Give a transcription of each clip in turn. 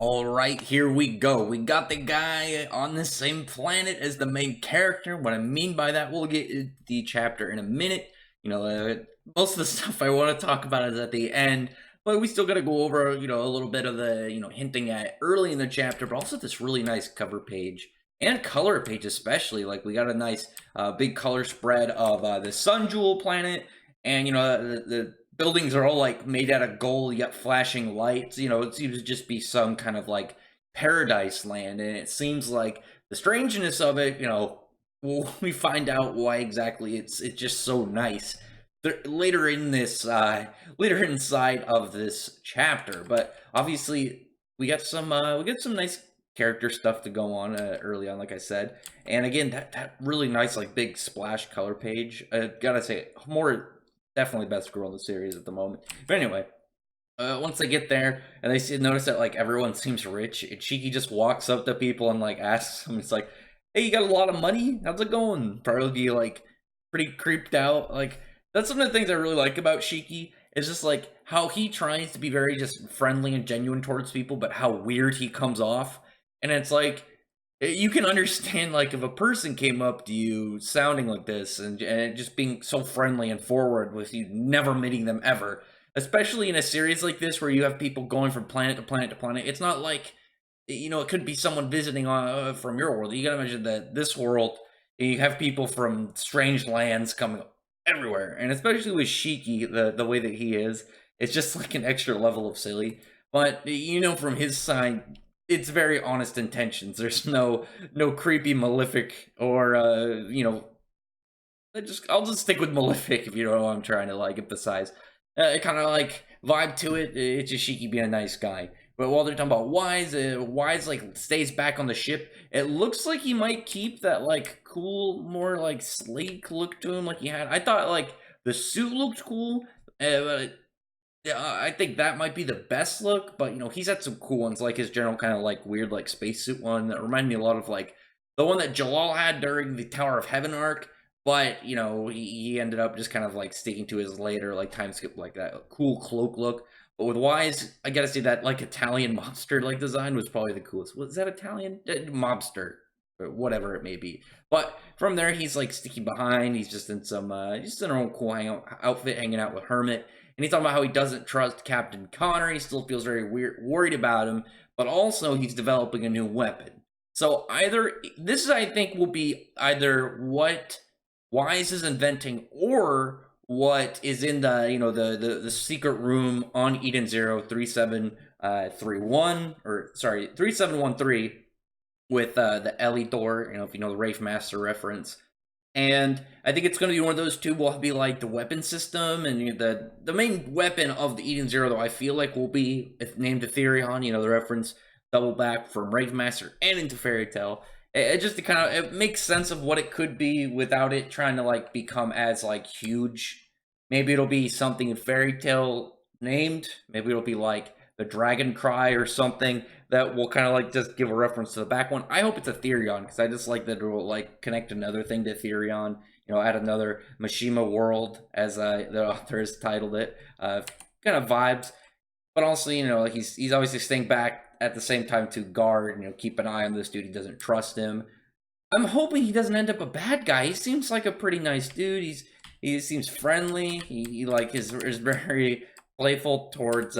All right, here we go. We got the guy on the same planet as the main character. What I mean by that, we'll get into the chapter in a minute. Most of the stuff I want to talk about is at the end, but we still got to go over, a little bit of the, hinting at early in the chapter, but also this really nice cover page and color page, especially. Like, we got a nice big color spread of the Sun Jewel planet, and, the buildings are all like made out of gold yet flashing lights. It seems to just be some kind of like paradise land, and it seems like the strangeness of it, we find out why exactly it's just so nice later in this later inside of this chapter. But obviously we get some nice character stuff to go on early on, like I said. And again, that really nice like big splash color page, gotta say, more definitely best girl in the series at the moment. But anyway, once they get there and notice that like everyone seems rich, and Shiki just walks up to people and like asks them, it's like, "Hey, you got a lot of money? How's it going?" Probably like pretty creeped out. Like, that's one of the things I really like about Shiki. Is just like how he tries to be very just friendly and genuine towards people, but how weird he comes off. And it's like, you can understand like if a person came up to you sounding like this and just being so friendly and forward with you never meeting them ever, especially in a series like this where you have people going from planet to planet to planet. It's not like, it could be someone visiting from your world. You gotta imagine that this world, you have people from strange lands coming everywhere, and especially with Shiki, the way that he is, it's just like an extra level of silly. But from his side, it's very honest intentions. There's no creepy malefic or I'll just stick with malefic if you know what I'm trying to like emphasize. Kind of like vibe to it. It's just Shiki being a nice guy. But while they're talking about Wise, Wise like stays back on the ship. It looks like he might keep that like cool, more like sleek look to him like he had. I thought like the suit looked cool. But yeah, I think that might be the best look, but he's had some cool ones, like his general kind of like weird like spacesuit one that reminded me a lot of like the one that Jalal had during the Tower of Heaven arc. But he ended up just kind of like sticking to his later like time skip like that cool cloak look. But with Wise, I gotta say that like Italian mobster like design was probably the coolest. Was that Italian mobster? Or whatever it may be. But from there, he's like sticking behind. He's just in some, just in a own cool outfit, hanging out with Hermit. And he's talking about how he doesn't trust Captain Connor. He still feels very worried about him, but also he's developing a new weapon. So either this, I think, will be either what Wise is inventing or what is in the the secret room on Eden 03731, or sorry, 3713, with the Ellie door, if you know the Wraith Master reference. And I think it's going to be one of those two. Will be like the weapon system, and the main weapon of the Eden Zero, though, I feel like will be named Ethereon. The reference double back from Wraith Master and into Fairy Tail. It just to kind of it makes sense of what it could be without it trying to like become as like huge. Maybe it'll be something in Fairy Tail named. Maybe it'll be like the Dragon Cry or something that will kind of like just give a reference to the back one. I hope it's Ethereon, because I just like that it will like connect another thing to Ethereon, add another Mishima world, as the author has titled it. Kind of vibes, but also like he's obviously staying back at the same time to guard, keep an eye on this dude. He doesn't trust him. I'm hoping he doesn't end up a bad guy. He seems like a pretty nice dude. He seems friendly. He like is very playful towards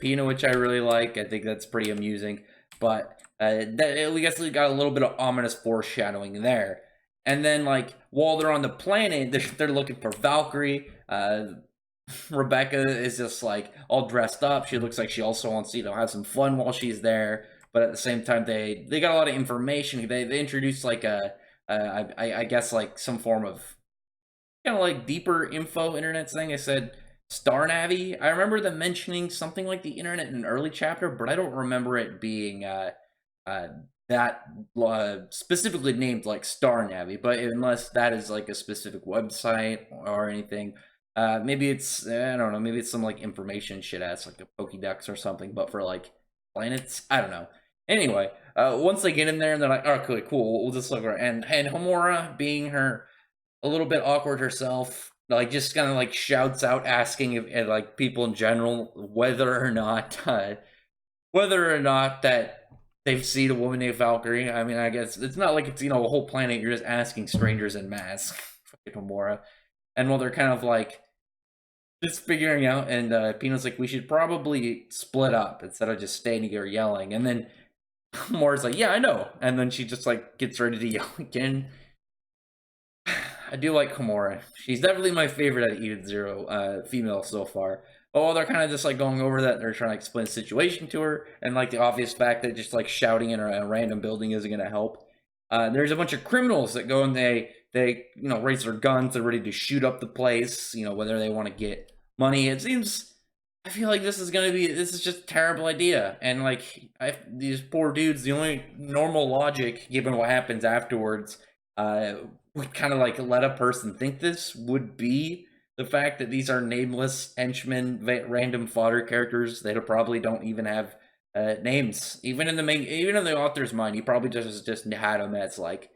Pina, which I really like. I think that's pretty amusing. But we guess we got a little bit of ominous foreshadowing there. And then like while they're on the planet, they're looking for Valkyrie. Rebecca is just like all dressed up. She looks like she also wants to have some fun while she's there. But at the same time, they got a lot of information. They introduced like I guess like some form of kind of like deeper info internet thing. I said Star Navi. I remember them mentioning something like the internet in an early chapter, but I don't remember it being that specifically named like Star Navi. But unless that is like a specific website or anything, maybe it's I don't know. Maybe it's some like information shit ass like a Pokédex or something, but for like planets. I don't know. Anyway, once they get in there and they're like, okay, cool, we'll just look at her. And Homura, being her a little bit awkward herself, like just kind of like shouts out asking if like people in general whether or not whether or not that they've seen a woman named Valkyrie. I mean, I guess it's not like it's a whole planet. You're just asking strangers en masse, fucking Homura, and well, they're kind of like just figuring out. And Pino's like, we should probably split up instead of just standing here yelling. And then Homora's like, yeah, I know. And then she just like gets ready to yell again. I do like Homura. She's definitely my favorite out of Eden Zero female so far. Oh, they're kind of just like going over that. They're trying to explain the situation to her, and like the obvious fact that just like shouting in a random building isn't going to help. There's a bunch of criminals that go and they raise their guns. They're ready to shoot up the place. Whether they want to get money. It seems. I feel like this is just a terrible idea. And like these poor dudes, the only normal logic, given what happens afterwards, would kind of like let a person think this would be the fact that these are nameless henchmen, random fodder characters that probably don't even have names. Even in the author's mind, he probably just had them as like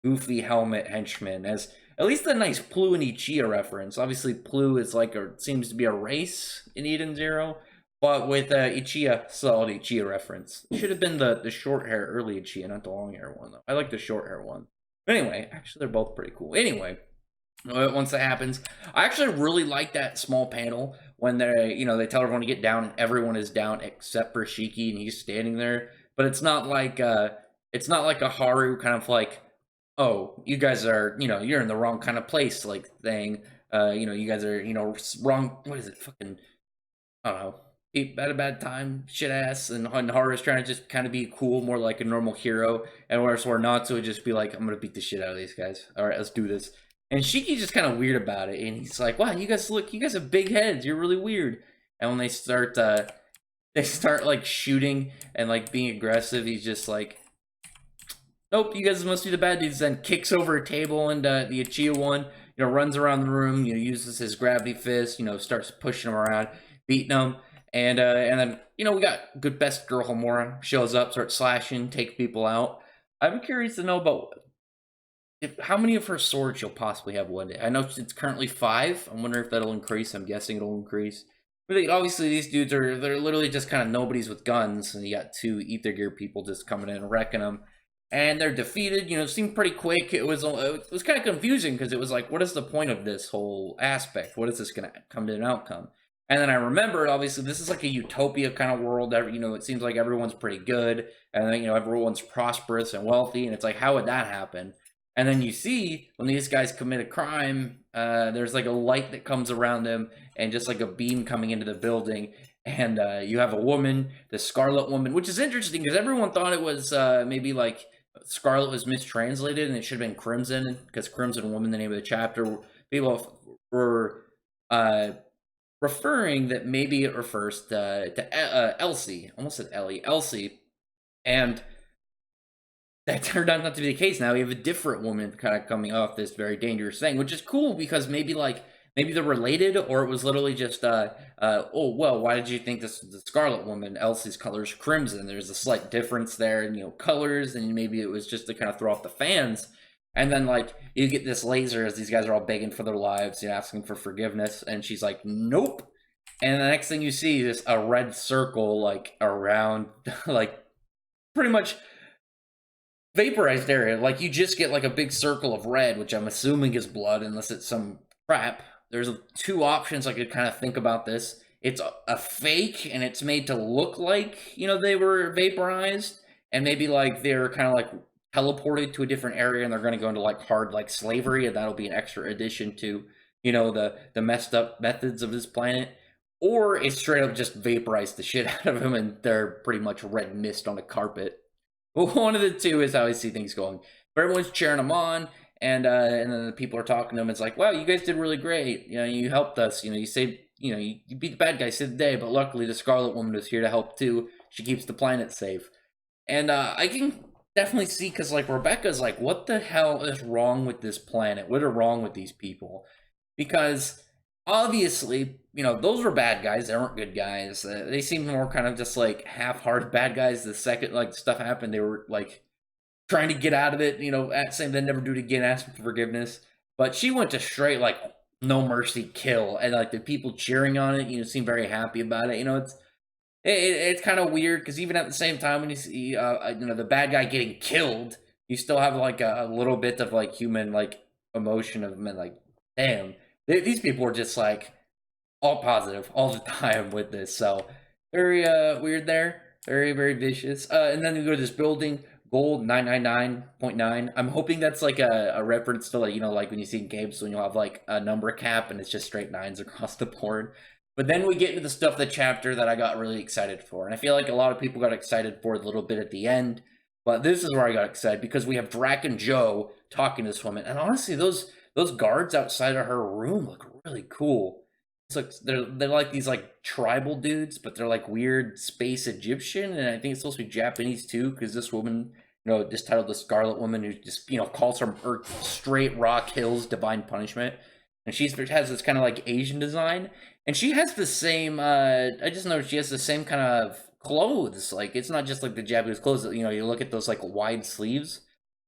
goofy helmet henchmen, as at least a nice Plu and Ichiya reference. Obviously, Plu is like seems to be a race in Eden Zero, but with Ichiya, solid Ichiya reference. It should have been the short hair early Ichiya, not the long hair one though. I like the short hair one. But anyway, actually, they're both pretty cool. Anyway, once that happens, I actually really like that small panel when they tell everyone to get down and everyone is down except for Shiki and he's standing there. But it's not like a Haru kind of like, oh, you guys are you're in the wrong kind of place like thing. You guys are wrong. What is it? Fucking I don't know. At a bad time, shit ass, and Haru's trying to just kind of be cool, more like a normal hero, and whereas Natsu would just be like, I'm gonna beat the shit out of these guys. All right, let's do this. And Shiki's just kind of weird about it, and he's like, wow, you guys have big heads. You're really weird. And when they start like shooting and like being aggressive, he's just like, nope, you guys must be the bad dudes. Then kicks over a table, and the Ichiya one, runs around the room, uses his gravity fist, starts pushing him around, beating him. And then we got good best girl Homura shows up, starts slashing, take people out. I'm curious to know about how many of her swords she'll possibly have one day. I know it's currently 5. I'm wondering if that'll increase. I'm guessing it'll increase. But obviously these dudes they're literally just kind of nobodies with guns, and you got 2 Ether Gear people just coming in and wrecking them. And they're defeated. It seemed pretty quick. It was kind of confusing because it was like, what is the point of this whole aspect? What is this going to come to an outcome? And then I remembered, obviously, this is like a utopia kind of world. It seems like everyone's pretty good, and then everyone's prosperous and wealthy. And it's like, how would that happen? And then you see when these guys commit a crime, there's like a light that comes around them, and just like a beam coming into the building. And you have a woman, the Scarlet Woman, which is interesting because everyone thought it was maybe like Scarlet was mistranslated, and it should have been Crimson, because Crimson Woman, the name of the chapter. People were referring that maybe it refers to Elsie. Almost said Ellie. Elsie. And that turned out not to be the case. Now we have a different woman kind of coming off this very dangerous thing, which is cool because maybe they're related, or it was literally just oh well, why did you think this was the Scarlet Woman? Elsie's color's crimson. There's a slight difference there in colors, and maybe it was just to kind of throw off the fans. And then like you get this laser as these guys are all begging for their lives, asking for forgiveness, and she's like, nope. And the next thing you see is a red circle like around like pretty much vaporized area. Like you just get like a big circle of red, which I'm assuming is blood, unless it's some crap. There's 2 options I could kind of think about this. It's a fake, and it's made to look like they were vaporized, and maybe like they're kind of like teleported to a different area, and they're going to go into like hard like slavery, and that'll be an extra addition to the messed up methods of this planet. Or it's straight up just vaporized the shit out of them, and they're pretty much red mist on a carpet. But one of the 2 is how I see things going. But everyone's cheering them on, and then the people are talking to them. It's like, wow, you guys did really great. You helped us. You saved. You beat the bad guy, saved the day. But luckily, the Scarlet Woman was here to help too. She keeps the planet safe. And I can definitely see, because like Rebecca's like, what the hell is wrong with this planet? What are wrong with these people? Because obviously, those were bad guys. They weren't good guys. They seemed more kind of just like half-hearted bad guys. The second like stuff happened, they were like trying to get out of it, saying they'd never do it again, asking for forgiveness. But she went to straight like no mercy kill, and like the people cheering on it, seem very happy about it. It's kind of weird because even at the same time when you see the bad guy getting killed, you still have like a little bit of like human like emotion of men like, damn, these people are just like all positive all the time with this. So very weird there, very vicious. And then you go to this building, gold 999.9. I'm hoping that's like a reference to like like when you see games when you'll have like a number cap and it's just straight nines across the board. But then we get into the stuff, the chapter that I got really excited for. And I feel like a lot of people got excited for a little bit at the end. But this is where I got excited because we have Dracken Joe talking to this woman. And honestly, those guards outside of her room look really cool. It's like they're like these like tribal dudes, but they're like weird space Egyptian, and I think it's supposed to be Japanese too, because this woman, just titled the Scarlet Woman, who just calls her straight Rock Hills Divine Punishment, and she has this kind of like Asian design, and she has the same. I just noticed she has the same kind of clothes. Like it's not just like the Japanese clothes. You look at those like wide sleeves,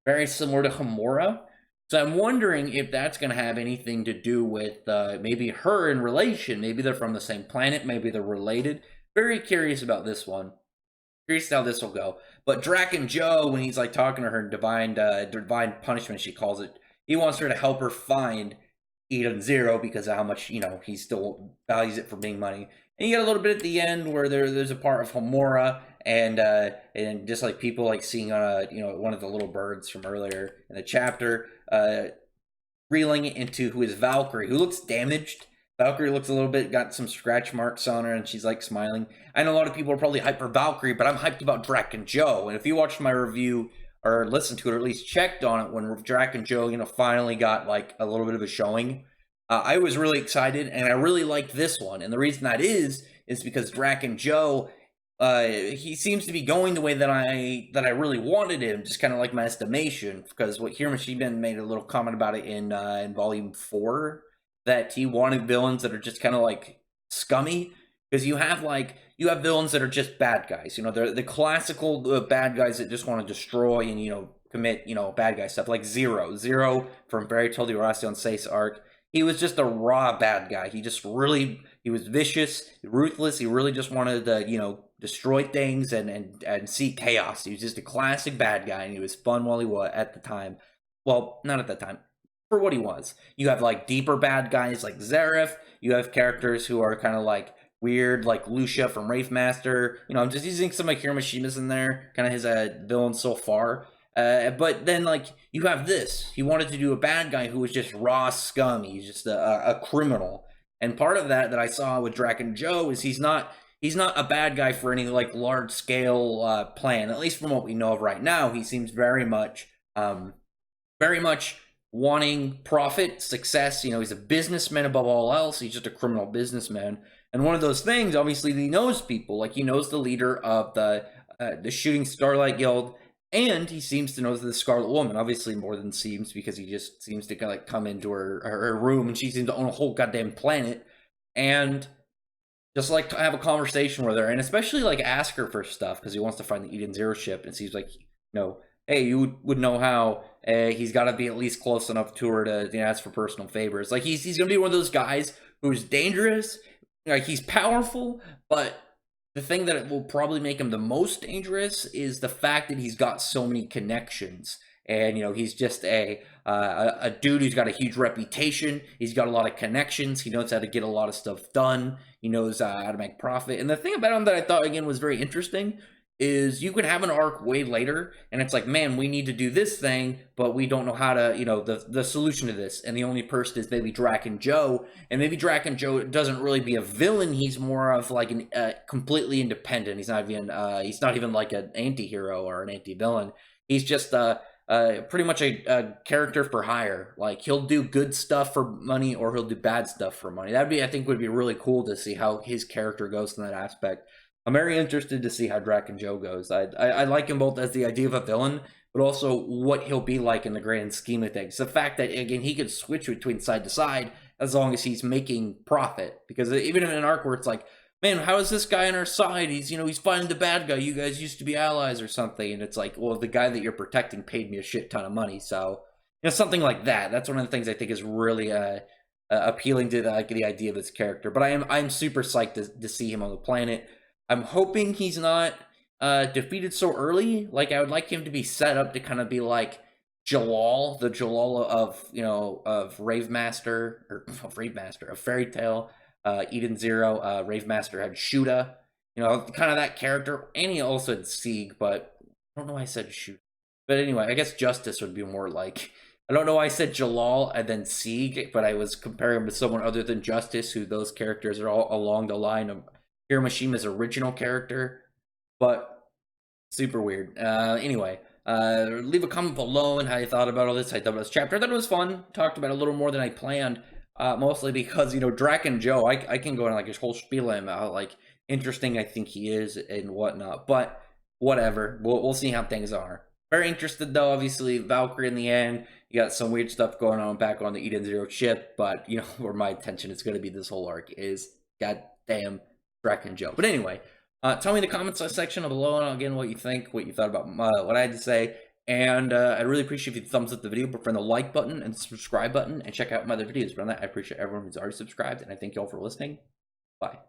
very similar to Hamura. So I'm wondering if that's going to have anything to do with maybe her in relation. Maybe they're from the same planet. Maybe they're related. Very curious about this one. Curious how this will go. But Dracken Joe, when he's like talking to her divine punishment, she calls it, he wants her to help her find Eden Zero because of how much he still values it for being money. And you get a little bit at the end where there's a part of Homura and just like people like seeing one of the little birds from earlier in the chapter, reeling it into who is Valkyrie, who looks damaged. Valkyrie looks a little bit, got some scratch marks on her, and she's like smiling. I know a lot of people are probably hyped for Valkyrie, but I'm hyped about Dracken Joe. And if you watched my review or listened to it, or at least checked on it when Dracken Joe, finally got like a little bit of a showing, I was really excited, and I really liked this one. And the reason that is because Dracken Joe, he seems to be going the way that I really wanted him, just kind of like my estimation. Because what Hiroshima made a little comment about it in Volume 4, that he wanted villains that are just kind of like scummy. Because you have villains that are just bad guys. They're the classical bad guys that just want to destroy and commit bad guy stuff, like Zero from Fairy Tail the Horacion Seis arc. He was just a raw bad guy. He was vicious, ruthless. He really just wanted to, destroy things and see chaos. He was just a classic bad guy, and he was fun while he was at the time. Well, not at the time. For what he was. You have like deeper bad guys like Zareth. You have characters who are kind of like weird, like Lucia from Wraith Master. I'm just using some like Hiromashima's in there, kind of his villain so far. But then, like, you have this. He wanted to do a bad guy who was just raw scum. He's just a criminal. And part of that I saw with Dracken Joe is he's not a bad guy for any, like, large-scale plan. At least from what we know of right now, he seems very much wanting profit, success. He's a businessman above all else. He's just a criminal businessman. And one of those things, obviously, he knows people. Like, he knows the leader of the Shooting Starlight Guild, and he seems to know the Scarlet Woman, obviously more than seems, because he just seems to kind of like come into her room, and she seems to own a whole goddamn planet, and just like to have a conversation with her, and especially like ask her for stuff, because he wants to find the Eden Zero ship, and seems like, hey, you would know how. He's got to be at least close enough to her to ask for personal favors. Like he's gonna be one of those guys who's dangerous, like he's powerful, but the thing that will probably make him the most dangerous is the fact that he's got so many connections. And, he's just a dude who's got a huge reputation. He's got a lot of connections. He knows how to get a lot of stuff done. He knows how to make profit. And the thing about him that I thought, again, was very interesting is you could have an arc way later, and it's like, man, we need to do this thing, but we don't know how to, the solution to this. And the only person is maybe Dracken Joe. And maybe Dracken Joe doesn't really be a villain. He's more of like an completely independent. He's not even like an anti-hero or an anti-villain. He's just pretty much a character for hire. Like he'll do good stuff for money or he'll do bad stuff for money. I think would be really cool to see how his character goes in that aspect. I'm very interested to see how Dracken Joe goes. I like him both as the idea of a villain, but also what he'll be like in the grand scheme of things. The fact that, again, he could switch between side to side as long as he's making profit. Because even in an arc where it's like, man, how is this guy on our side? He's fighting the bad guy. You guys used to be allies or something. And it's like, well, the guy that you're protecting paid me a shit ton of money. So, something like that. That's one of the things I think is really appealing to the idea of this character. But I'm super psyched to see him on the planet. I'm hoping he's not defeated so early. Like, I would like him to be set up to kind of be like Jalal, the Jalal of, you know, of Rave Master, or of Rave Master, of Fairy Tail, Eden Zero. Rave Master had Shuda, you know, kind of that character. And he also had Sieg, but I don't know why I said Shuda. But anyway, I guess Justice would be more like, I don't know why I said Jalal and then Sieg, but I was comparing him to someone other than Justice, who those characters are all along the line of Hiromashima's original character. But super weird. Anyway, leave a comment below and how you thought about all this. I thought about this chapter. I thought it was fun. Talked about it a little more than I planned. Mostly because, you know, Dracken Joe, I can go on like his whole spiel on how like interesting I think he is and whatnot. But whatever. We'll see how things are. Very interested though, obviously, Valkyrie in the end. You got some weird stuff going on back on the Eden Zero ship, but you know where my attention is going to be this whole arc is goddamn Dracken Joe. But anyway, tell me in the comments section below again what you think, what you thought about what I had to say, and I'd really appreciate if you thumbs up the video, but friend the like button and the subscribe button, and check out my other videos. But on that, I appreciate everyone who's already subscribed, and I thank you all for listening. Bye.